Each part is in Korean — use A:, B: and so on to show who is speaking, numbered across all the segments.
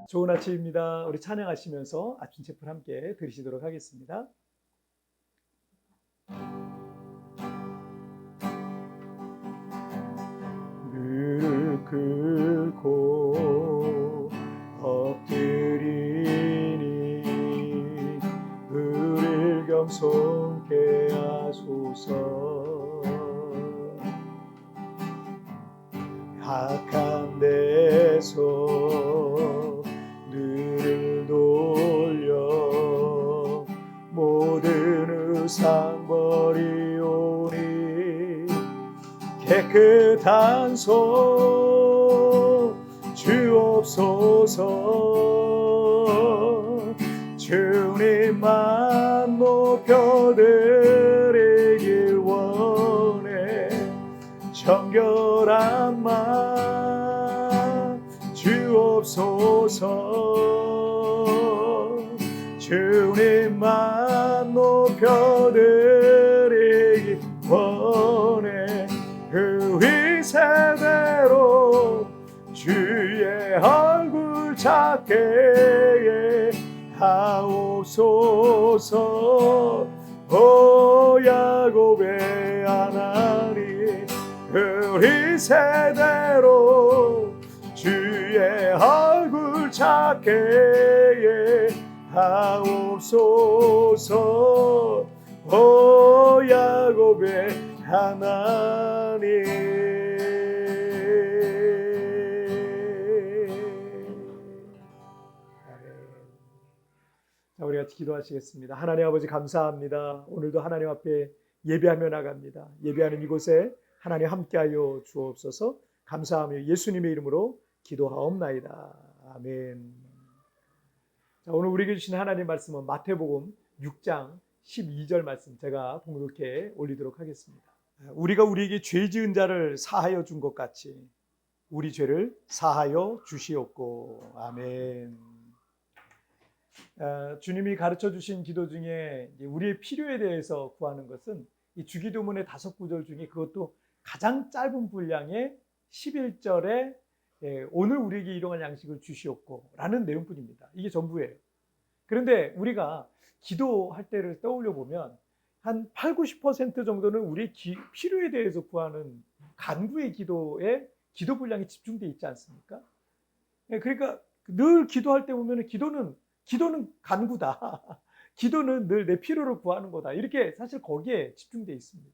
A: 좋은 아침입니다. 우리 찬양하시면서 아침 제풀 함께 들으시도록 하겠습니다. 무릎 꿇고 엎드리니 우리를 겸손케 하소서. 악한 데서 눈을 돌려 모든 우상 버리오니 깨끗한 손 주옵소서. 주님만 높여드리길 원해. 정결한 맘 주옵소서. 주님만 높여드리기 원해. 우리 세대로 주의 얼굴 찾게 하옵소서. 오 야곱의 하나님, 우리 세대로 주의 얼굴 찾게 하옵소서. 오 야곱의 하나님. 자, 우리 같이 기도하시겠습니다. 하나님 아버지 감사합니다. 오늘도 하나님 앞에 예배하며 나갑니다. 예배하는 이곳에 하나님 함께하여 주옵소서. 감사하며 예수님의 이름으로 기도하옵나이다. 아멘. 자, 오늘 우리에게 주신 하나님 말씀은 마태복음 6장 12절 말씀 제가 봉독해 올리도록 하겠습니다. 우리가 우리에게 죄 지은 자를 사하여 준 것 같이 우리 죄를 사하여 주시옵고. 아멘. 주님이 가르쳐 주신 기도 중에 우리의 필요에 대해서 구하는 것은 이 주기도문의 5구절 중에 그것도 가장 짧은 분량의 11절에 오늘 우리에게 일용할 양식을 주시옵고 라는 내용뿐입니다. 이게 전부예요. 그런데 우리가 기도할 때를 떠올려 보면 한 8, 90% 정도는 우리의 필요에 대해서 구하는 간구의 기도에 기도 분량이 집중되어 있지 않습니까? 그러니까 늘 기도할 때 보면 기도는 간구다. 기도는 늘 내 필요를 구하는 거다. 이렇게 사실 거기에 집중되어 있습니다.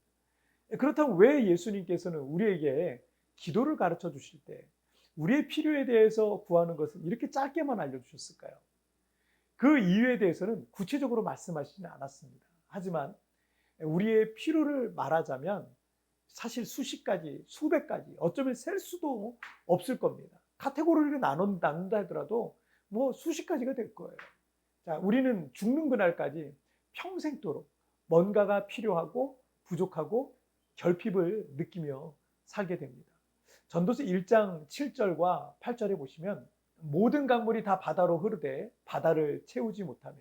A: 그렇다면 왜 예수님께서는 우리에게 기도를 가르쳐 주실 때 우리의 필요에 대해서 구하는 것을 이렇게 짧게만 알려주셨을까요? 그 이유에 대해서는 구체적으로 말씀하시지는 않았습니다. 하지만 우리의 필요를 말하자면 사실 수십 가지, 수백 가지, 어쩌면 셀 수도 없을 겁니다. 카테고리를 나눈다 하더라도 뭐 수십 가지가 될 거예요. 자, 우리는 죽는 그날까지 평생도록 뭔가가 필요하고 부족하고 결핍을 느끼며 살게 됩니다. 전도서 1장 7절과 8절에 보시면 모든 강물이 다 바다로 흐르되 바다를 채우지 못하며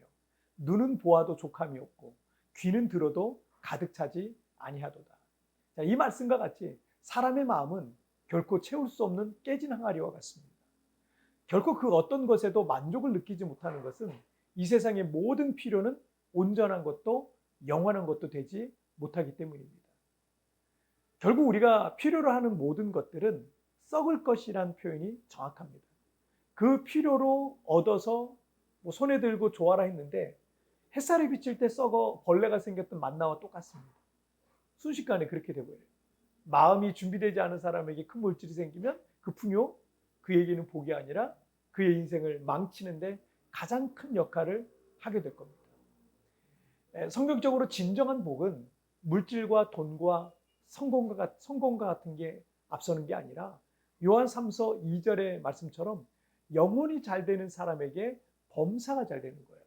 A: 눈은 보아도 족함이 없고 귀는 들어도 가득 차지 아니하도다. 자, 이 말씀과 같이 사람의 마음은 결코 채울 수 없는 깨진 항아리와 같습니다. 결코 그 어떤 것에도 만족을 느끼지 못하는 것은 이 세상의 모든 필요는 온전한 것도 영원한 것도 되지 못하기 때문입니다. 결국 우리가 필요로 하는 모든 것들은 썩을 것이란 표현이 정확합니다. 그 필요로 얻어서 뭐 손에 들고 좋아라 했는데 햇살이 비칠 때 썩어 벌레가 생겼던 만나와 똑같습니다. 순식간에 그렇게 되버려요. 마음이 준비되지 않은 사람에게 큰 물질이 생기면 그 풍요, 그에게는 복이 아니라 그의 인생을 망치는데 가장 큰 역할을 하게 될 겁니다. 성경적으로 진정한 복은 물질과 돈과 성공과 같은 게 앞서는 게 아니라 요한 3서 2절의 말씀처럼 영혼이 잘 되는 사람에게 범사가 잘 되는 거예요.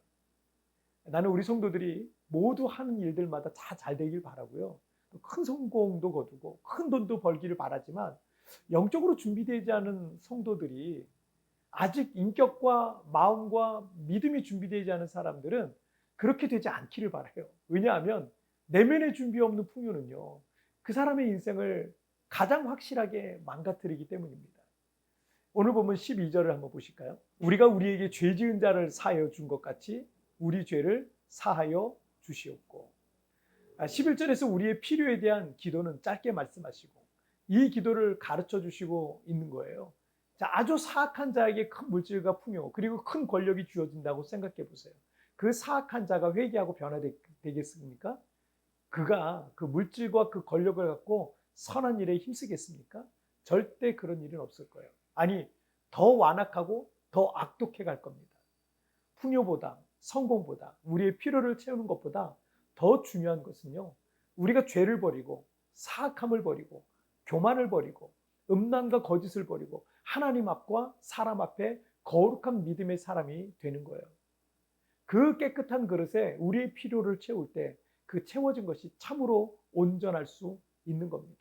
A: 나는 우리 성도들이 모두 하는 일들마다 다 잘 되길 바라고요. 큰 성공도 거두고 큰 돈도 벌기를 바라지만 영적으로 준비되지 않은 성도들이 아직 인격과 마음과 믿음이 준비되지 않은 사람들은 그렇게 되지 않기를 바라요. 왜냐하면 내면의 준비 없는 풍요는요, 그 사람의 인생을 가장 확실하게 망가뜨리기 때문입니다. 오늘 보면 12절을 한번 보실까요? 우리가 우리에게 죄 지은 자를 사하여 준 것 같이 우리 죄를 사하여 주시옵고. 11절에서 우리의 필요에 대한 기도는 짧게 말씀하시고 이 기도를 가르쳐 주시고 있는 거예요. 자, 아주 사악한 자에게 큰 물질과 풍요 그리고 큰 권력이 주어진다고 생각해 보세요. 그 사악한 자가 회개하고 변화되겠습니까? 그가 그 물질과 그 권력을 갖고 선한 일에 힘쓰겠습니까? 절대 그런 일은 없을 거예요. 아니, 더 완악하고 더 악독해 갈 겁니다. 풍요보다 성공보다 우리의 필요를 채우는 것보다 더 중요한 것은요, 우리가 죄를 버리고 사악함을 버리고 교만을 버리고 음란과 거짓을 버리고 하나님 앞과 사람 앞에 거룩한 믿음의 사람이 되는 거예요. 그 깨끗한 그릇에 우리의 필요를 채울 때 그 채워진 것이 참으로 온전할 수 있는 겁니다.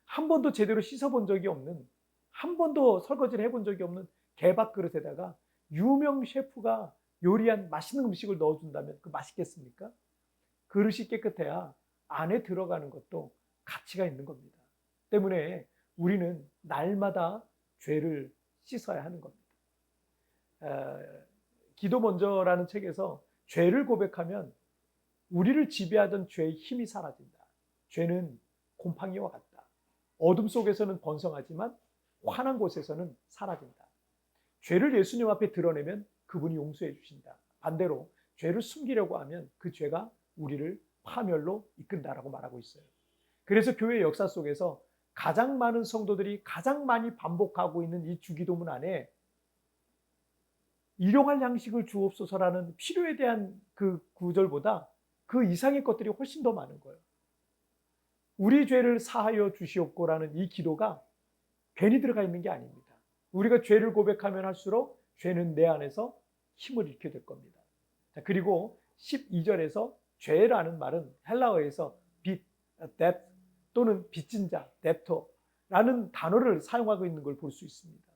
A: 한 번도 제대로 씻어본 적이 없는, 한 번도 설거지를 해본 적이 없는 개밥 그릇에다가 유명 셰프가 요리한 맛있는 음식을 넣어준다면 그 맛있겠습니까? 그릇이 깨끗해야 안에 들어가는 것도 가치가 있는 겁니다. 때문에 우리는 날마다 죄를 씻어야 하는 겁니다. 기도 먼저라는 책에서 죄를 고백하면 우리를 지배하던 죄의 힘이 사라진다. 죄는 곰팡이와 같다. 어둠 속에서는 번성하지만 환한 곳에서는 사라진다. 죄를 예수님 앞에 드러내면 그분이 용서해 주신다. 반대로 죄를 숨기려고 하면 그 죄가 우리를 파멸로 이끈다라고 말하고 있어요. 그래서 교회 역사 속에서 가장 많은 성도들이 가장 많이 반복하고 있는 이 주기도문 안에 일용할 양식을 주옵소서라는 필요에 대한 그 구절보다 그 이상의 것들이 훨씬 더 많은 거예요. 우리 죄를 사하여 주시옵고라는 이 기도가 괜히 들어가 있는 게 아닙니다. 우리가 죄를 고백하면 할수록 죄는 내 안에서 힘을 잃게 될 겁니다. 자, 그리고 12절에서 죄라는 말은 헬라어에서 빚, 뎁 또는 빚진 자, 뎁토라는 단어를 사용하고 있는 걸 볼 수 있습니다.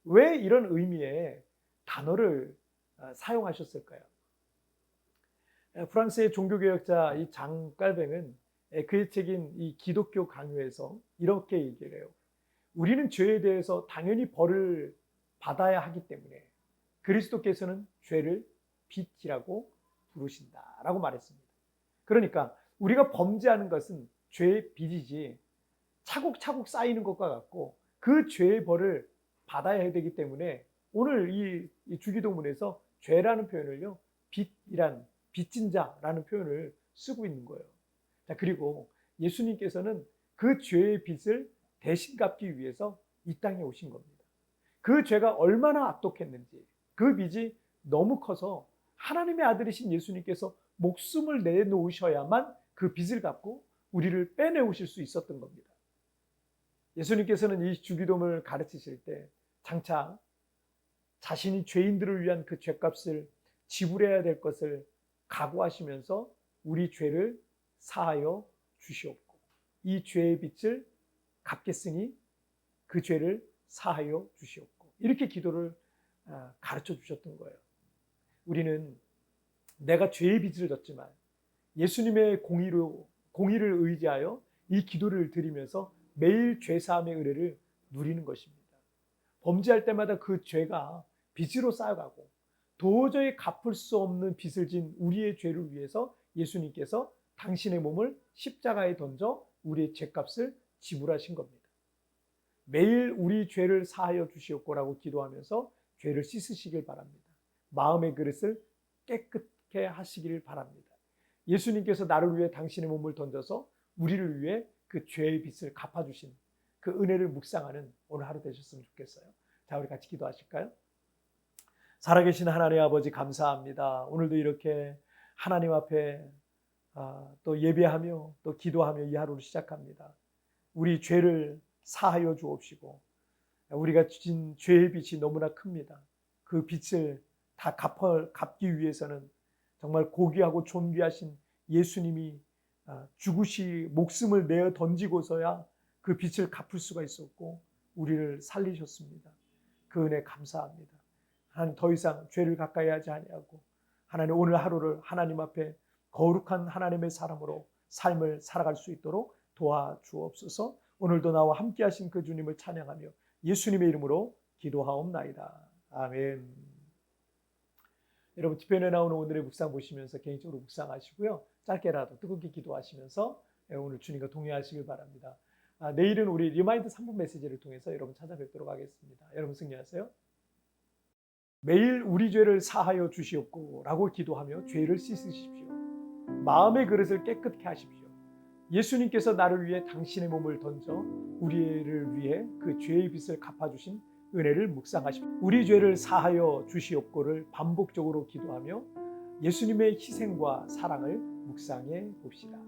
A: 왜 이런 의미의 단어를 사용하셨을까요? 프랑스의 종교개혁자 이 장 깔뱅은 그의 책인 이 기독교 강요에서 이렇게 얘기를 해요. 우리는 죄에 대해서 당연히 벌을 받아야 하기 때문에 그리스도께서는 죄를 빚이라고 부르신다라고 말했습니다. 그러니까 우리가 범죄하는 것은 죄의 빚이지 차곡차곡 쌓이는 것과 같고 그 죄의 벌을 받아야 되기 때문에 오늘 이 주기도문에서 죄라는 표현을요, 빚진 자라는 표현을 쓰고 있는 거예요. 자, 그리고 예수님께서는 그 죄의 빚을 대신 갚기 위해서 이 땅에 오신 겁니다. 그 죄가 얼마나 악독했는지, 그 빚이 너무 커서 하나님의 아들이신 예수님께서 목숨을 내놓으셔야만 그 빚을 갚고 우리를 빼내오실 수 있었던 겁니다. 예수님께서는 이 주기도문을 가르치실 때 장차 자신이 죄인들을 위한 그 죄값을 지불해야 될 것을 각오하시면서 우리 죄를 사하여 주시옵고 이 죄의 빚을 갚겠으니 그 죄를 사하여 주시옵고 이렇게 기도를 가르쳐 주셨던 거예요. 우리는 내가 죄의 빚을 졌지만 예수님의 공의를 의지하여 이 기도를 드리면서 매일 죄사함의 은혜를 누리는 것입니다. 범죄할 때마다 그 죄가 빚으로 쌓여가고 도저히 갚을 수 없는 빚을 진 우리의 죄를 위해서 예수님께서 당신의 몸을 십자가에 던져 우리의 죄값을 지불하신 겁니다. 매일 우리 죄를 사하여 주시옵고라고 기도하면서 죄를 씻으시길 바랍니다. 마음의 그릇을 깨끗게 하시기를 바랍니다. 예수님께서 나를 위해 당신의 몸을 던져서 우리를 위해 그 죄의 빚을 갚아주신 그 은혜를 묵상하는 오늘 하루 되셨으면 좋겠어요. 자, 우리 같이 기도하실까요? 살아계신 하나님 아버지 감사합니다. 오늘도 이렇게 하나님 앞에 또 예배하며 또 기도하며 이 하루를 시작합니다. 우리 죄를 사하여 주옵시고 우리가 진 죄의 빚이 너무나 큽니다. 그 빚을 다 갚기 위해서는 정말 고귀하고 존귀하신 예수님이 죽으시 목숨을 내어 던지고서야 그 빚을 갚을 수가 있었고 우리를 살리셨습니다. 그 은혜 감사합니다. 하나님 더 이상 죄를 가까이 하지 아니하고 하나님 오늘 하루를 하나님 앞에 거룩한 하나님의 사람으로 삶을 살아갈 수 있도록 도와주옵소서. 오늘도 나와 함께 하신 그 주님을 찬양하며 예수님의 이름으로 기도하옵나이다. 아멘. 여러분 뒤편에 나오는 오늘의 묵상 보시면서 개인적으로 묵상하시고요. 짧게라도 뜨겁게 기도하시면서 오늘 주님과 동행하시길 바랍니다. 내일은 우리 리마인드 3분 메시지를 통해서 여러분 찾아뵙도록 하겠습니다. 여러분 승리하세요. 매일 우리 죄를 사하여 주시옵고 라고 기도하며 죄를 씻으십시오. 마음의 그릇을 깨끗게 하십시오. 예수님께서 나를 위해 당신의 몸을 던져 우리를 위해 그 죄의 빚을 갚아주신 은혜를 묵상하십시오. 우리 죄를 사하여 주시옵고를 반복적으로 기도하며 예수님의 희생과 사랑을 묵상해 봅시다.